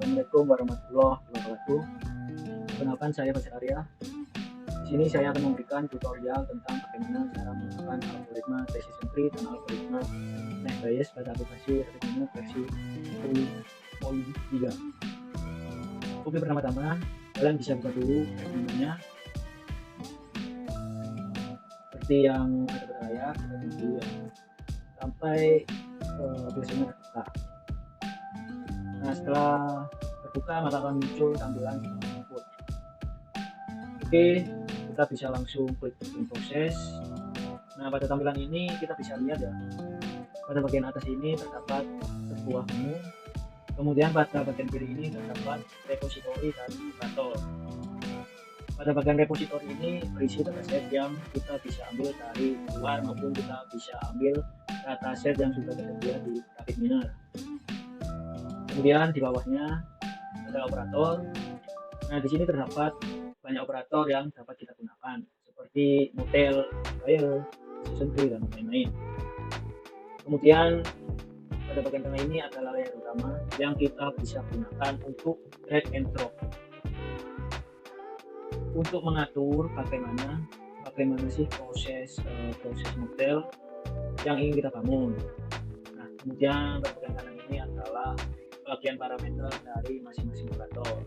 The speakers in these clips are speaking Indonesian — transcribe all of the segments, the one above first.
Assalamualaikum warahmatullahi wabarakatuh. Perkenalkan, saya Fajar Arya. Di sini saya akan memberikan tutorial tentang bagaimana cara menggunakan algoritma decision tree dan algoritma net bias pada aplikasi Redmine versi 10.3. Oke, pertama-tama kalian bisa buka dulu Redmine-nya seperti yang ada pada layar. Kita tunggu ya sampai aplikasinya terbuka. Nah, setelah terbuka maka akan muncul tampilan input. Oke, kita bisa langsung klik in proses. Nah, pada tampilan ini kita bisa lihat ya, pada bagian atas ini terdapat sebuah menu, kemudian pada bagian kiri ini terdapat repository dan operator. Pada bagian repository ini berisi dataset yang kita bisa ambil dari luar maupun kita bisa ambil dataset yang sudah tersedia di Redmine. Kemudian di bawahnya ada operator. Nah, di sini terdapat banyak operator yang dapat kita gunakan seperti model, file, decision tree dan lain-lain. Kemudian pada bagian tengah ini adalah layer utama yang kita bisa gunakan untuk drag and drop untuk mengatur bagaimana sih proses model yang ingin kita bangun. Nah, kemudian pada bagian kanan ini adalah bagian parameter dari masing-masing operator.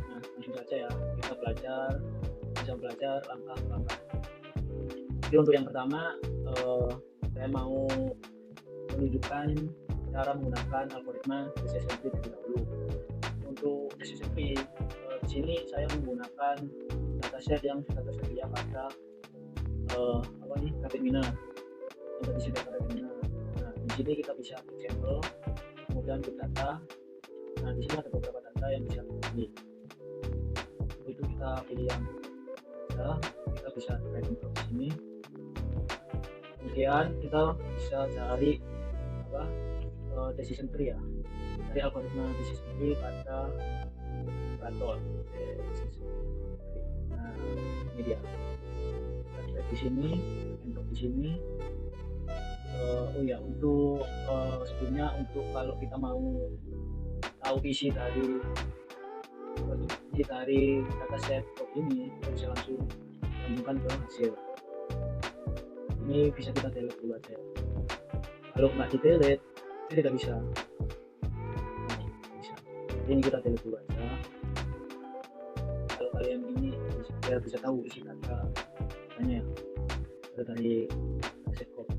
Nah, langsung saja ya, kita bisa belajar langkah-langkah. Jadi untuk yang pertama, saya mau menunjukkan cara menggunakan algoritma decision tree terlebih dahulu. Untuk decision tree, di sini saya menggunakan dataset yang sudah tersedia pada Redmine, yang tersedia pada Redmine. Di sini kita bisa klik sampel, kemudian klik data. Nah, di sini ada beberapa data yang bisa kita pilih. Itu kita pilih yang kita bisa drag and drop di sini. Kemudian kita bisa cari decision tree ya, dari algoritma decision tree pada operator. Nah, ini dia. Kita drag di sini, and drop di sini. Oh ya, untuk sebelumnya, untuk kalau kita mau tahu isi dari dataset ini, kita bisa langsung sambungkan ke hasil. Ini bisa kita delete dulu aja. Kalau nggak di delete, ini tidak bisa. Ini kita delete dulu aja. Kalau kalian ini bisa tahu isi datanya ya, dari dataset code.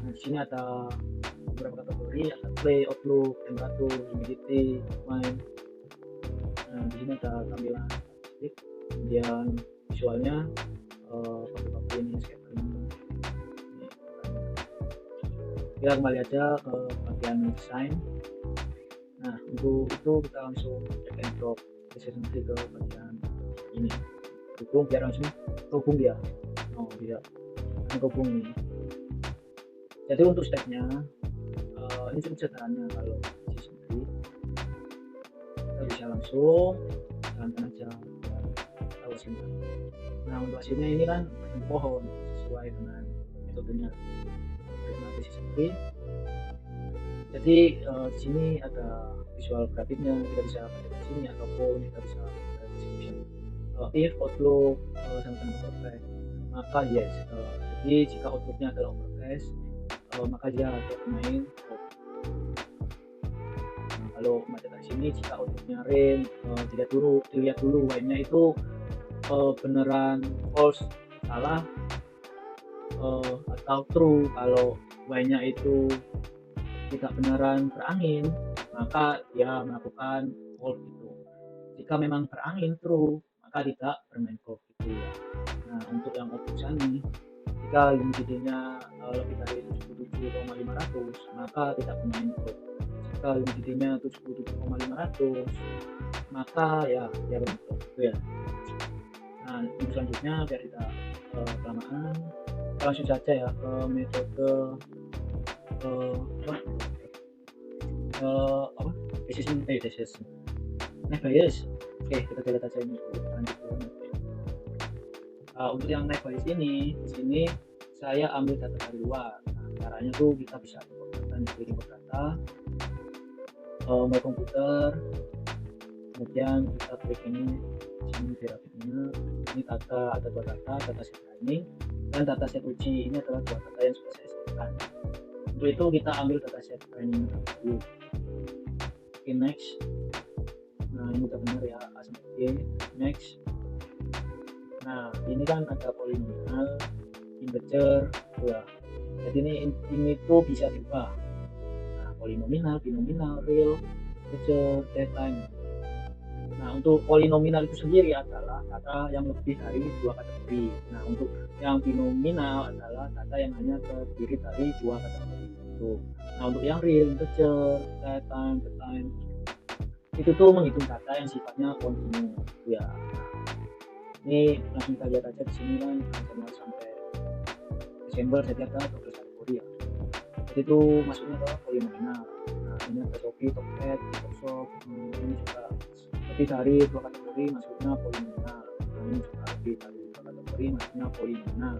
Nah, di sini ada beberapa kategori, ada play, outlook, temperatur, humidity, main. Nah, di sini ada tampilan statistik, kemudian visualnya pakai ini scatter ini. Kita kembali aja ke bagian desain. Nah, untuk itu kita langsung drag and drop decision tree ke bagian ini, dukung biar langsung terhubung dia. Oh tidak, terhubung ini. Jadi untuk stepnya ini cukup sederhana. Kalau decision tree kita bisa langsung jalankan aja hasilnya. Nah, untuk hasilnya ini kan pohon sesuai dengan metodenya decision tree. Jadi di sini ada visual grafiknya, kita bisa pakai di sini, ataupun kita bisa pakai description. If outlook sama-sama perfect, maka yes. Jadi jika outlooknya adalah overcast, maka dia bermain off. Nah, kalau macet di sini, jika outputnya rain, dilihat dulu white-nya itu beneran false, salah, atau true. Kalau white-nya itu tidak beneran berangin, maka dia melakukan off gitu. Jika memang berangin true, maka tidak bermain off gitu ya. Nah, untuk yang output ini, jika humidity-nya lebih dari 77,500, maka tidak bermain off. Jika humidity-nya 77,500, maka ya dia bermain off gitu ya. Nah, untuk selanjutnya biar tidak kelamaan, kita langsung saja ya ke metode decision net bias. Oke, kita lihat aja ini. Untuk yang net bias ini, di sini saya ambil data dari luar. Nah, caranya tuh kita bisa import data. My komputer, kemudian kita klik ini di sini grafiknya. Ini data, ada 2 data set training dan data set uji. Ini adalah 2 data yang sudah saya siapkan. Untuk itu kita ambil data set training dulu. Oke, next. Nah, ini udah benar ya, A sampai G. Next. Nah, ini kan ada polinomial, integer, ya. Jadi ini tuh bisa diubah. Nah, polinomial, binomial, real, integer, datetime. Nah, untuk polinomial itu sendiri adalah data yang lebih dari 2 kategori. Nah, untuk yang binomial adalah data yang hanya terdiri dari 2 kategori itu. Nah, untuk yang real, integer, datetime, itu tuh menghitung data yang sifatnya kontinu, ya. Ini langsung kita lihat aja di sini kan, Januari sampai Desember jadi ada 12 kategori ya. Jadi itu masuknya ke polinomial. Nah, ini ada Shopee, Tokped, Microsoft, ini juga lebih dari 2 kategori masuknya polinomial. Nah, ini juga lebih dari 2 kategori masuknya polinomial.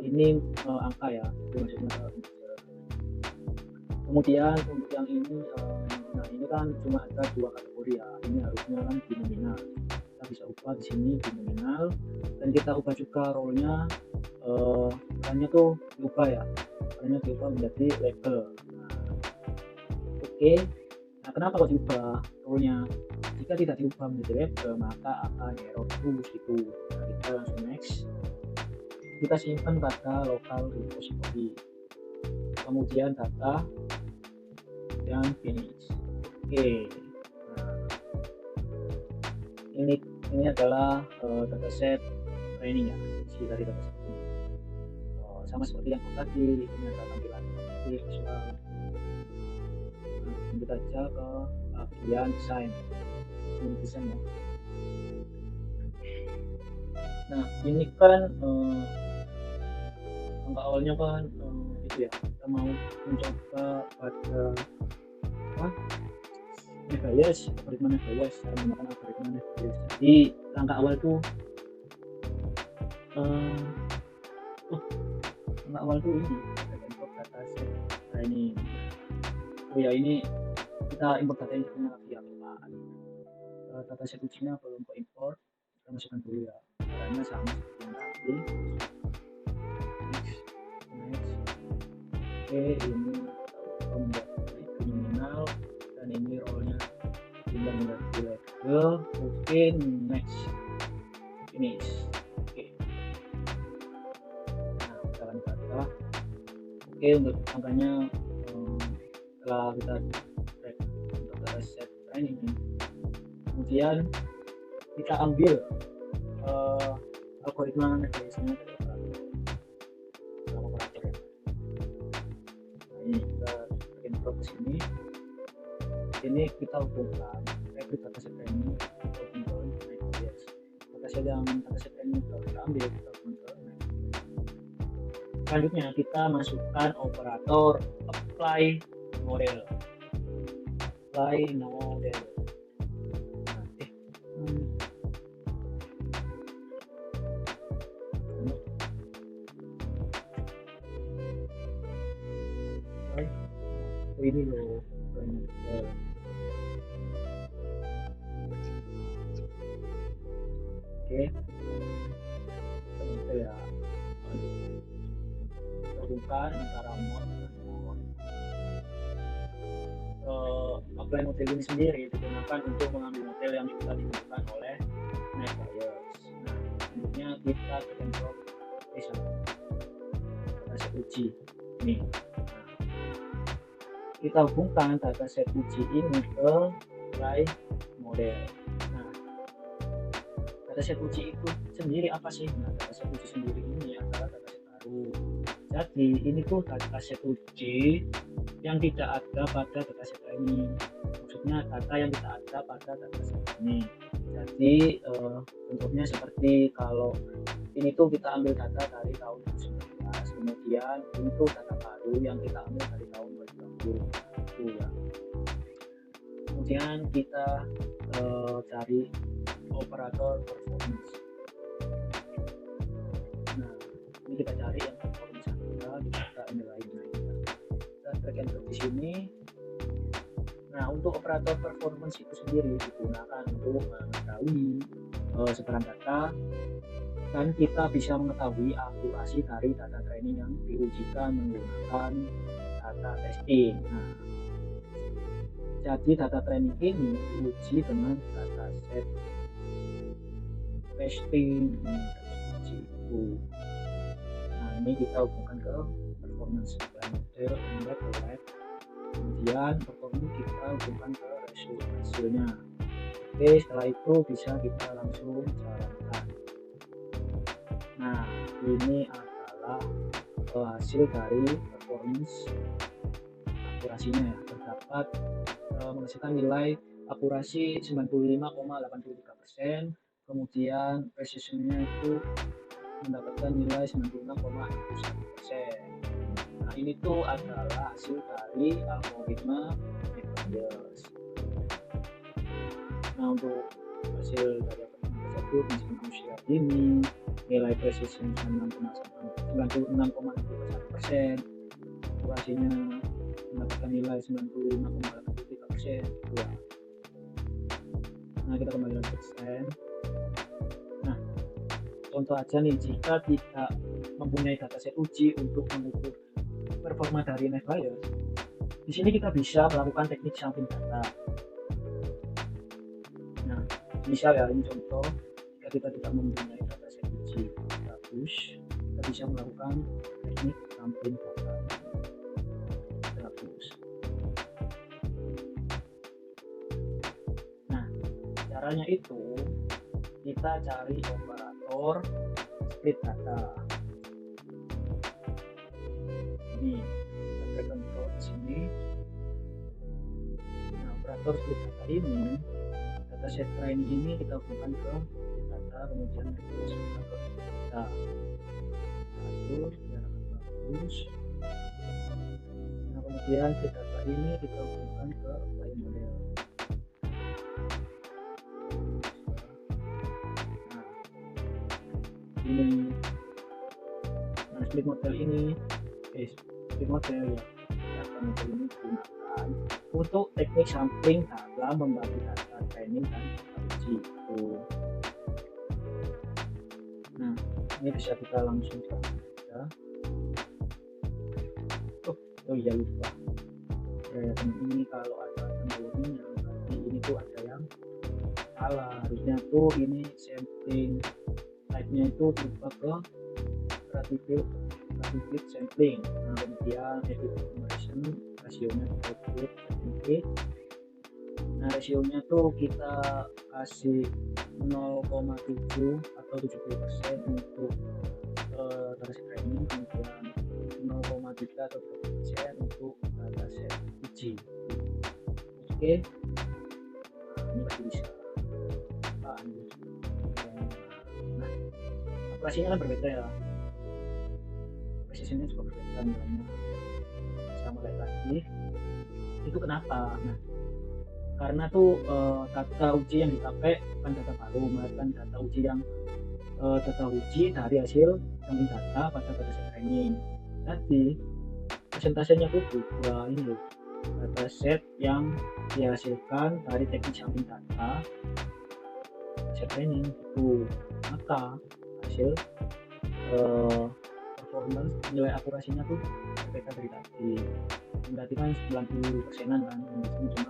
Ini angka ya, itu masuknya ke integer. Kemudian untuk yang ini, nah ini kan cuma ada 2 kategori ya. Ini harusnya kan binomial. Kita bisa ubah di sini binomial dan kita ubah juga role-nya, perannya tuh diubah ya, perannya diubah menjadi label. Nah, oke. Nah, kenapa kok diubah role-nya? Jika tidak diubah menjadi label maka akan error terus gitu. Nah, kita langsung next. Kita simpan pada local repository, kemudian data dan finish. Oke. Nah, ini adalah dataset training ya, isi dari dataset ini. Sama seperti yang tadi, ini adalah tampilan visual. Nah, lanjut aja ke bagian desain. Ini desain ya. Nah, ini kan angka awalnya kan itu ya, kita mau mencoba pada apa? Nebayes, algoritma Nebayes, saya menggunakan algoritma Nebayes. Jadi langkah awal itu langkah awal itu ini untuk dataset training. Oh ya, ini kita import data inputnya lagi ya, dataset ujinya belum ke import, kita masukkan dulu ya, caranya sama seperti yang tadi. Next. Oke, ini kita membuat binomial dan ini role-nya tinggal menjadi label. Oke, next, finish. Oke, nah jalan data. Oke, untuk angkanya setelah kita track untuk dataset training ini, kemudian kita ambil algoritma Nebayesnya dari operator ya. Nah, ini kita bikin ke sini. Ini kita hubungkan record dataset training ke Nebayes. Dataset training kita ambil, kita hubungkan ke Nebayes. Selanjutnya kita masukkan operator apply model. Ini loh, oke, kita ya gabungkan antara mod dan mod. Apply model ini sendiri digunakan untuk mengambil model yang sudah ditentukan oleh Nebayes. Nah, selanjutnya kita bikin dataset uji ini. Nah, kita hubungkan dataset uji ini ke apply model. Nah, dataset uji itu sendiri apa sih? Nah, dataset uji sendiri ini adalah dataset baru. Jadi ini tuh dataset uji yang tidak ada pada dataset training. Maksudnya data yang tidak ada pada dataset ini. Jadi bentuknya seperti kalau ini tuh kita ambil data dari tahun 2019, kemudian ini tuh data baru yang kita ambil dari tahun 2020 itu ya. Kemudian kita cari operator performance. Nah, ini kita cari yang performance kita nilai-nilainya. Kita drag and drop di sini. Nah, untuk operator performance itu sendiri digunakan untuk mengetahui sebaran data, dan kita bisa mengetahui akurasi dari data training yang diujikan menggunakan data testing. Nah, jadi data training ini diuji dengan dataset testing itu. Nah, ini kita hubungkan ke performance model index lab, kemudian performance kita hubungkan ke hasilnya. Oke, setelah itu bisa kita langsung jalankan. Nah, ini adalah hasil dari performance akurasinya ya, terdapat menghasilkan nilai akurasi 95,83%, kemudian precisionnya itu mendapatkan nilai 96,61%. Nah, ini tuh adalah hasil dari algoritma Bayes. Nah, untuk hasil dari algoritma tersebut misalkan usia dini, nilai precision 96,61%, akurasinya mendapatkan nilai 95,83%. Nah, kita kembali lagi ke desain. Nah, contoh aja nih, jika tidak mempunyai dataset uji untuk mengukur performa dari Bayes, di sini kita bisa melakukan teknik sampling data. Nah, misal ya, ini contoh, jika kita tidak mempunyai dataset uji bagus, kita bisa melakukan teknik sampling data bagus. Nah, caranya itu kita cari operator split data. Ini kita control di sini. Nah, operator split data ini, dataset training ini kita hubungkan ke data, kemudian kita masukkan ke data. Lalu biar bagus. Nah, kemudian data ini kita hubungkan ke apply model. Nah, ini, nah split model ini, split model ya, data model ini digunakan untuk teknik sampling dalam membagi data training dan data uji. Nah, ini bisa kita langsung saja. Oh iya, lupa ya, ini kalau ada tanda berarti ini tuh ada yang salah. Harusnya tuh ini sampling type-nya itu berubah ke stratified sampling. Nah, kemudian edit information, rasionya kita edit. Nah, rasionya tuh kita kasih 0,7 atau 70% untuk dataset training, kemudian 0,3 atau 30% untuk dataset uji. Oke, nah, ini masih bisa. Nah, operasinya kan berbeda ya, precisionnya juga berbeda nilainya sama kayak tadi. Itu kenapa? Nah, karena tuh data uji yang dipakai bukan data baru, melainkan data uji yang data uji dari hasil sampling data pada dataset training. Jadi persentasenya tuh dua ini loh, dataset yang dihasilkan dari teknik sampling data dataset training itu, maka hasil performance nilai akurasinya tuh berbeda dari tadi. Berarti kan 90%-an kan, di sini cuma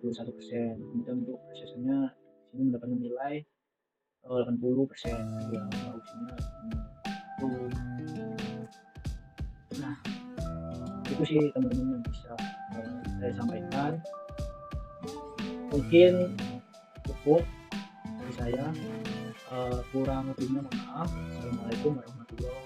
86,41%. Kemudian untuk precisionnya sini mendapatkan nilai 80% ya, ujinya itu. Nah, itu sih teman-teman yang bisa saya sampaikan. Mungkin cukup dari saya, kurang lebihnya mohon maaf. Assalamualaikum warahmatullahi wabarakatuh.